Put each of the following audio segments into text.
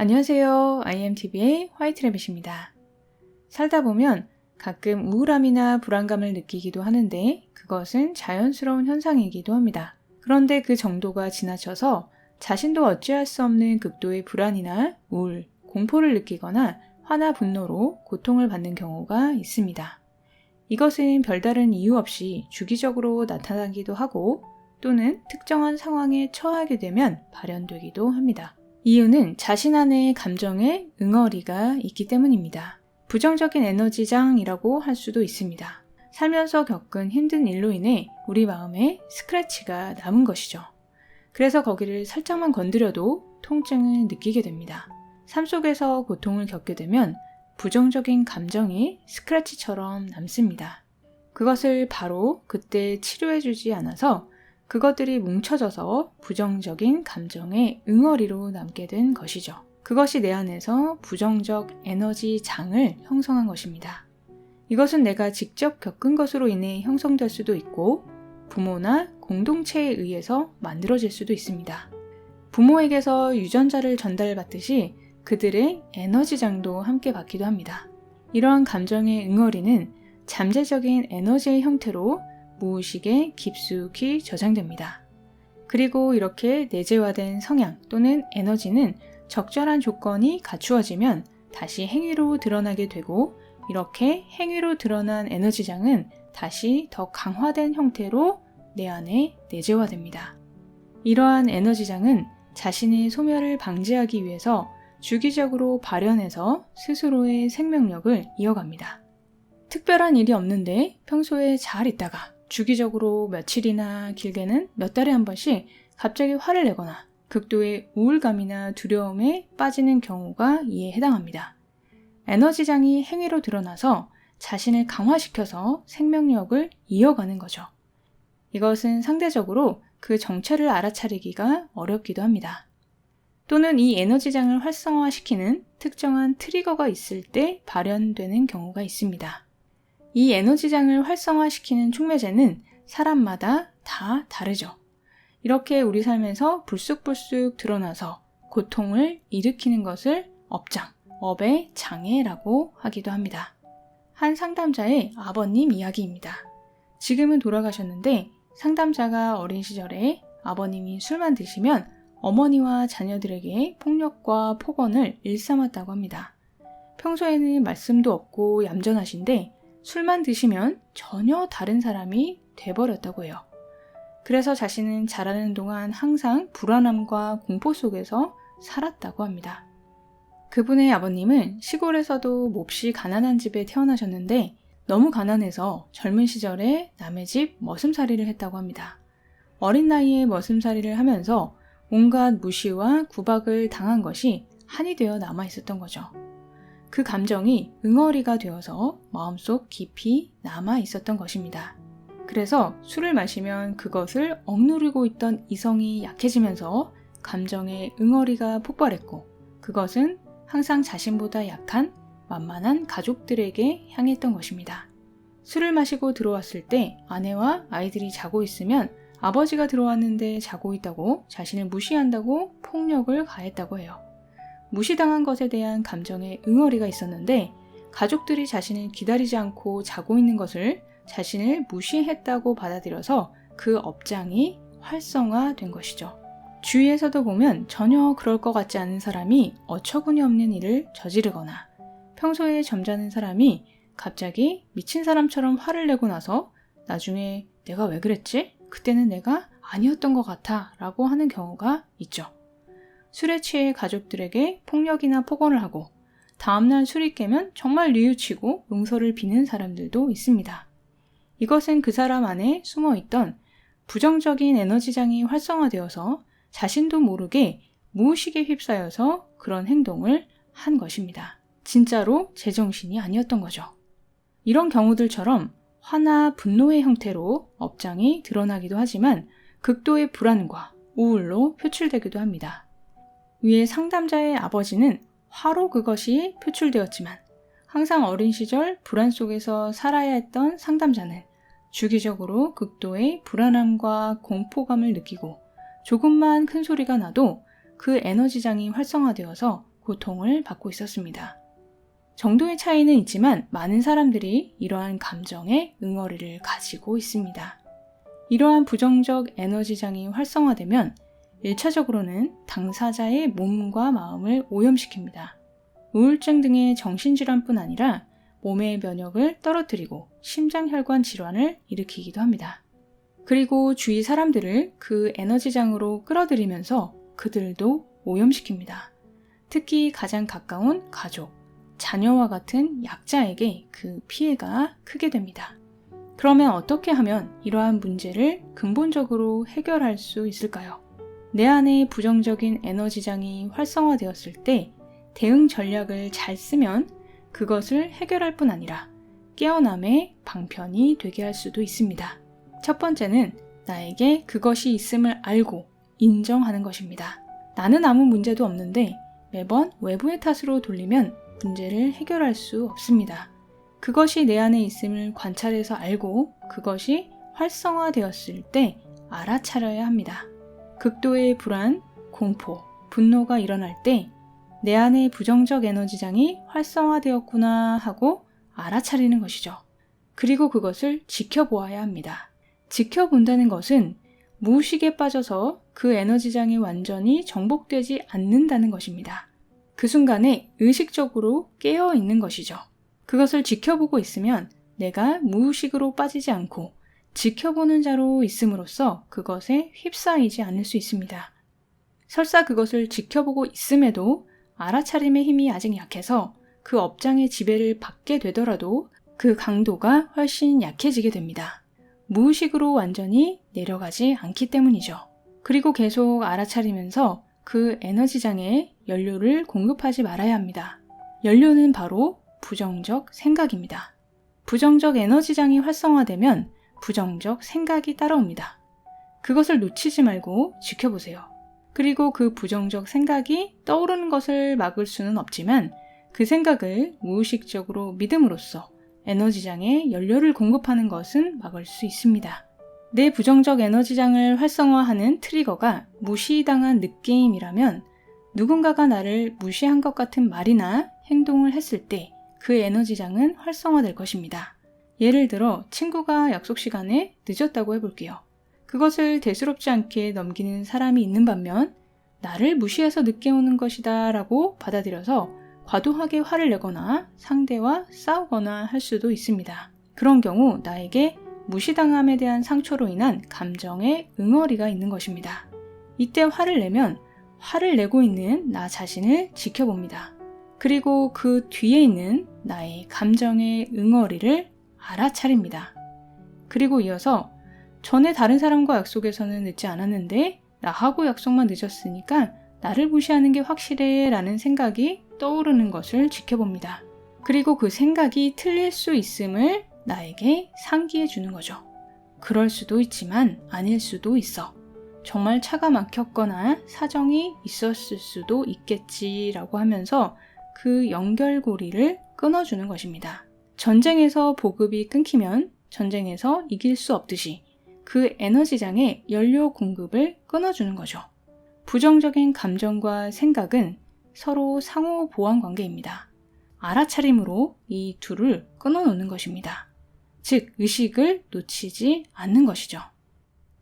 안녕하세요. IMTV의 화이트래빗입니다. 살다 보면 가끔 우울함이나 불안감을 느끼기도 하는데 그것은 자연스러운 현상이기도 합니다. 그런데 그 정도가 지나쳐서 자신도 어찌할 수 없는 극도의 불안이나 우울, 공포를 느끼거나 화나 분노로 고통을 받는 경우가 있습니다. 이것은 별다른 이유 없이 주기적으로 나타나기도 하고 또는 특정한 상황에 처하게 되면 발현되기도 합니다. 이유는 자신 안에 감정의 응어리가 있기 때문입니다. 부정적인 에너지장이라고 할 수도 있습니다. 살면서 겪은 힘든 일로 인해 우리 마음에 스크래치가 남은 것이죠. 그래서 거기를 살짝만 건드려도 통증을 느끼게 됩니다. 삶 속에서 고통을 겪게 되면 부정적인 감정이 스크래치처럼 남습니다. 그것을 바로 그때 치료해주지 않아서 그것들이 뭉쳐져서 부정적인 감정의 응어리로 남게 된 것이죠. 그것이 내 안에서 부정적 에너지 장을 형성한 것입니다. 이것은 내가 직접 겪은 것으로 인해 형성될 수도 있고 부모나 공동체에 의해서 만들어질 수도 있습니다. 부모에게서 유전자를 전달받듯이 그들의 에너지장도 함께 받기도 합니다. 이러한 감정의 응어리는 잠재적인 에너지의 형태로 무의식에 깊숙이 저장됩니다. 그리고 이렇게 내재화된 성향 또는 에너지는 적절한 조건이 갖추어지면 다시 행위로 드러나게 되고 이렇게 행위로 드러난 에너지장은 다시 더 강화된 형태로 내 안에 내재화됩니다. 이러한 에너지장은 자신의 소멸을 방지하기 위해서 주기적으로 발현해서 스스로의 생명력을 이어갑니다. 특별한 일이 없는데 평소에 잘 있다가 주기적으로 며칠이나 길게는 몇 달에 한 번씩 갑자기 화를 내거나 극도의 우울감이나 두려움에 빠지는 경우가 이에 해당합니다. 에너지장이 행위로 드러나서 자신을 강화시켜서 생명력을 이어가는 거죠. 이것은 상대적으로 그 정체를 알아차리기가 어렵기도 합니다. 또는 이 에너지장을 활성화시키는 특정한 트리거가 있을 때 발현되는 경우가 있습니다. 이 에너지장을 활성화시키는 촉매제는 사람마다 다 다르죠. 이렇게 우리 삶에서 불쑥불쑥 드러나서 고통을 일으키는 것을 업장, 업의 장애라고 하기도 합니다. 한 상담자의 아버님 이야기입니다. 지금은 돌아가셨는데 상담자가 어린 시절에 아버님이 술만 드시면 어머니와 자녀들에게 폭력과 폭언을 일삼았다고 합니다. 평소에는 말씀도 없고 얌전하신데 술만 드시면 전혀 다른 사람이 돼버렸다고 해요. 그래서 자신은 자라는 동안 항상 불안함과 공포 속에서 살았다고 합니다. 그분의 아버님은 시골에서도 몹시 가난한 집에 태어나셨는데 너무 가난해서 젊은 시절에 남의 집 머슴살이를 했다고 합니다. 어린 나이에 머슴살이를 하면서 온갖 무시와 구박을 당한 것이 한이 되어 남아 있었던 거죠. 그 감정이 응어리가 되어서 마음속 깊이 남아 있었던 것입니다. 그래서 술을 마시면 그것을 억누르고 있던 이성이 약해지면서 감정의 응어리가 폭발했고 그것은 항상 자신보다 약한 만만한 가족들에게 향했던 것입니다. 술을 마시고 들어왔을 때 아내와 아이들이 자고 있으면 아버지가 들어왔는데 자고 있다고 자신을 무시한다고 폭력을 가했다고 해요. 무시당한 것에 대한 감정의 응어리가 있었는데 가족들이 자신을 기다리지 않고 자고 있는 것을 자신을 무시했다고 받아들여서 그 업장이 활성화된 것이죠. 주위에서도 보면 전혀 그럴 것 같지 않은 사람이 어처구니 없는 일을 저지르거나 평소에 점잖은 사람이 갑자기 미친 사람처럼 화를 내고 나서 나중에 내가 왜 그랬지? 그때는 내가 아니었던 것 같아 라고 하는 경우가 있죠. 술에 취해 가족들에게 폭력이나 폭언을 하고 다음날 술이 깨면 정말 뉘우치고 용서를 비는 사람들도 있습니다. 이것은 그 사람 안에 숨어있던 부정적인 에너지장이 활성화되어서 자신도 모르게 무의식에 휩싸여서 그런 행동을 한 것입니다. 진짜로 제정신이 아니었던 거죠. 이런 경우들처럼 화나 분노의 형태로 업장이 드러나기도 하지만 극도의 불안과 우울로 표출되기도 합니다. 위에 상담자의 아버지는 화로 그것이 표출되었지만 항상 어린 시절 불안 속에서 살아야 했던 상담자는 주기적으로 극도의 불안함과 공포감을 느끼고 조금만 큰 소리가 나도 그 에너지장이 활성화되어서 고통을 받고 있었습니다. 정도의 차이는 있지만 많은 사람들이 이러한 감정의 응어리를 가지고 있습니다. 이러한 부정적 에너지장이 활성화되면 1차적으로는 당사자의 몸과 마음을 오염시킵니다. 우울증 등의 정신질환뿐 아니라 몸의 면역을 떨어뜨리고 심장혈관 질환을 일으키기도 합니다. 그리고 주위 사람들을 그 에너지장으로 끌어들이면서 그들도 오염시킵니다. 특히 가장 가까운 가족, 자녀와 같은 약자에게 그 피해가 크게 됩니다. 그러면 어떻게 하면 이러한 문제를 근본적으로 해결할 수 있을까요? 내 안에 부정적인 에너지장이 활성화되었을 때 대응 전략을 잘 쓰면 그것을 해결할 뿐 아니라 깨어남의 방편이 되게 할 수도 있습니다. 첫 번째는 나에게 그것이 있음을 알고 인정하는 것입니다. 나는 아무 문제도 없는데 매번 외부의 탓으로 돌리면 문제를 해결할 수 없습니다. 그것이 내 안에 있음을 관찰해서 알고 그것이 활성화되었을 때 알아차려야 합니다. 극도의 불안, 공포, 분노가 일어날 때 내 안에 부정적 에너지장이 활성화되었구나 하고 알아차리는 것이죠. 그리고 그것을 지켜보아야 합니다. 지켜본다는 것은 무의식에 빠져서 그 에너지장이 완전히 정복되지 않는다는 것입니다. 그 순간에 의식적으로 깨어 있는 것이죠. 그것을 지켜보고 있으면 내가 무의식으로 빠지지 않고 지켜보는 자로 있음으로써 그것에 휩싸이지 않을 수 있습니다. 설사 그것을 지켜보고 있음에도 알아차림의 힘이 아직 약해서 그 업장의 지배를 받게 되더라도 그 강도가 훨씬 약해지게 됩니다. 무의식으로 완전히 내려가지 않기 때문이죠. 그리고 계속 알아차리면서 그 에너지장에 연료를 공급하지 말아야 합니다. 연료는 바로 부정적 생각입니다. 부정적 에너지장이 활성화되면 부정적 생각이 따라옵니다. 그것을 놓치지 말고 지켜보세요. 그리고 그 부정적 생각이 떠오르는 것을 막을 수는 없지만 그 생각을 무의식적으로 믿음으로써 에너지장에 연료를 공급하는 것은 막을 수 있습니다. 내 부정적 에너지장을 활성화하는 트리거가 무시당한 느낌이라면 누군가가 나를 무시한 것 같은 말이나 행동을 했을 때 그 에너지장은 활성화될 것입니다. 예를 들어 친구가 약속 시간에 늦었다고 해볼게요. 그것을 대수롭지 않게 넘기는 사람이 있는 반면 나를 무시해서 늦게 오는 것이다 라고 받아들여서 과도하게 화를 내거나 상대와 싸우거나 할 수도 있습니다. 그런 경우 나에게 무시당함에 대한 상처로 인한 감정의 응어리가 있는 것입니다. 이때 화를 내면 화를 내고 있는 나 자신을 지켜봅니다. 그리고 그 뒤에 있는 나의 감정의 응어리를 알아차립니다. 그리고 이어서 전에 다른 사람과 약속에서는 늦지 않았는데 나하고 약속만 늦었으니까 나를 무시하는 게 확실해 라는 생각이 떠오르는 것을 지켜봅니다. 그리고 그 생각이 틀릴 수 있음을 나에게 상기해 주는 거죠. 그럴 수도 있지만 아닐 수도 있어. 정말 차가 막혔거나 사정이 있었을 수도 있겠지라고 하면서 그 연결고리를 끊어주는 것입니다. 전쟁에서 보급이 끊기면 전쟁에서 이길 수 없듯이 그 에너지장의 연료 공급을 끊어주는 거죠. 부정적인 감정과 생각은 서로 상호 보완 관계입니다. 알아차림으로 이 둘을 끊어놓는 것입니다. 즉, 의식을 놓치지 않는 것이죠.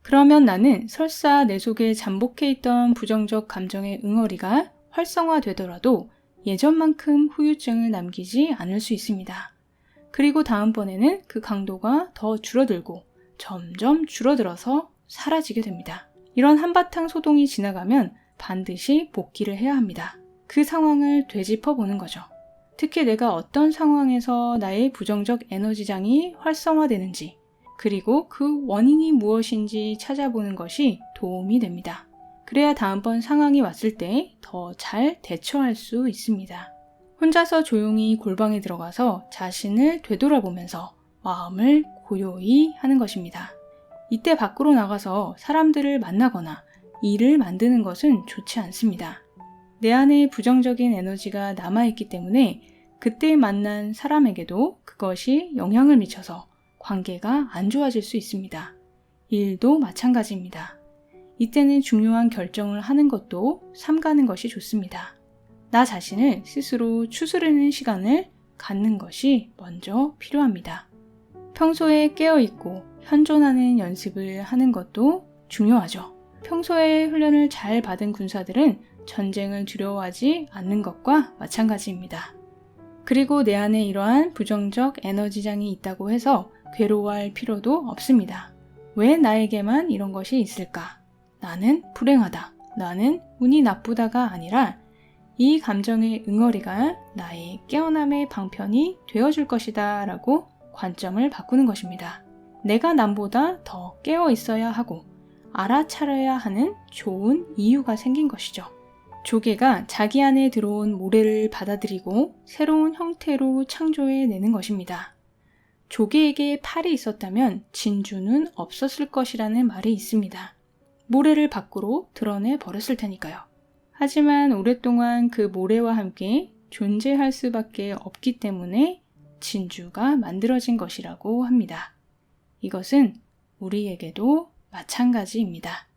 그러면 나는 설사 내 속에 잠복해 있던 부정적 감정의 응어리가 활성화되더라도 예전만큼 후유증을 남기지 않을 수 있습니다. 그리고 다음번에는 그 강도가 더 줄어들고 점점 줄어들어서 사라지게 됩니다. 이런 한바탕 소동이 지나가면 반드시 복귀를 해야 합니다. 그 상황을 되짚어 보는 거죠. 특히 내가 어떤 상황에서 나의 부정적 에너지장이 활성화되는지, 그리고 그 원인이 무엇인지 찾아보는 것이 도움이 됩니다. 그래야 다음번 상황이 왔을 때 더 잘 대처할 수 있습니다. 혼자서 조용히 골방에 들어가서 자신을 되돌아보면서 마음을 고요히 하는 것입니다. 이때 밖으로 나가서 사람들을 만나거나 일을 만드는 것은 좋지 않습니다. 내 안에 부정적인 에너지가 남아있기 때문에 그때 만난 사람에게도 그것이 영향을 미쳐서 관계가 안 좋아질 수 있습니다. 일도 마찬가지입니다. 이때는 중요한 결정을 하는 것도 삼가는 것이 좋습니다. 나 자신을 스스로 추스르는 시간을 갖는 것이 먼저 필요합니다. 평소에 깨어있고 현존하는 연습을 하는 것도 중요하죠. 평소에 훈련을 잘 받은 군사들은 전쟁을 두려워하지 않는 것과 마찬가지입니다. 그리고 내 안에 이러한 부정적 에너지장이 있다고 해서 괴로워할 필요도 없습니다. 왜 나에게만 이런 것이 있을까? 나는 불행하다. 나는 운이 나쁘다가 아니라 이 감정의 응어리가 나의 깨어남의 방편이 되어줄 것이다 라고 관점을 바꾸는 것입니다. 내가 남보다 더 깨어 있어야 하고 알아차려야 하는 좋은 이유가 생긴 것이죠. 조개가 자기 안에 들어온 모래를 받아들이고 새로운 형태로 창조해내는 것입니다. 조개에게 팔이 있었다면 진주는 없었을 것이라는 말이 있습니다. 모래를 밖으로 드러내 버렸을 테니까요. 하지만 오랫동안 그 모래와 함께 존재할 수밖에 없기 때문에 진주가 만들어진 것이라고 합니다. 이것은 우리에게도 마찬가지입니다.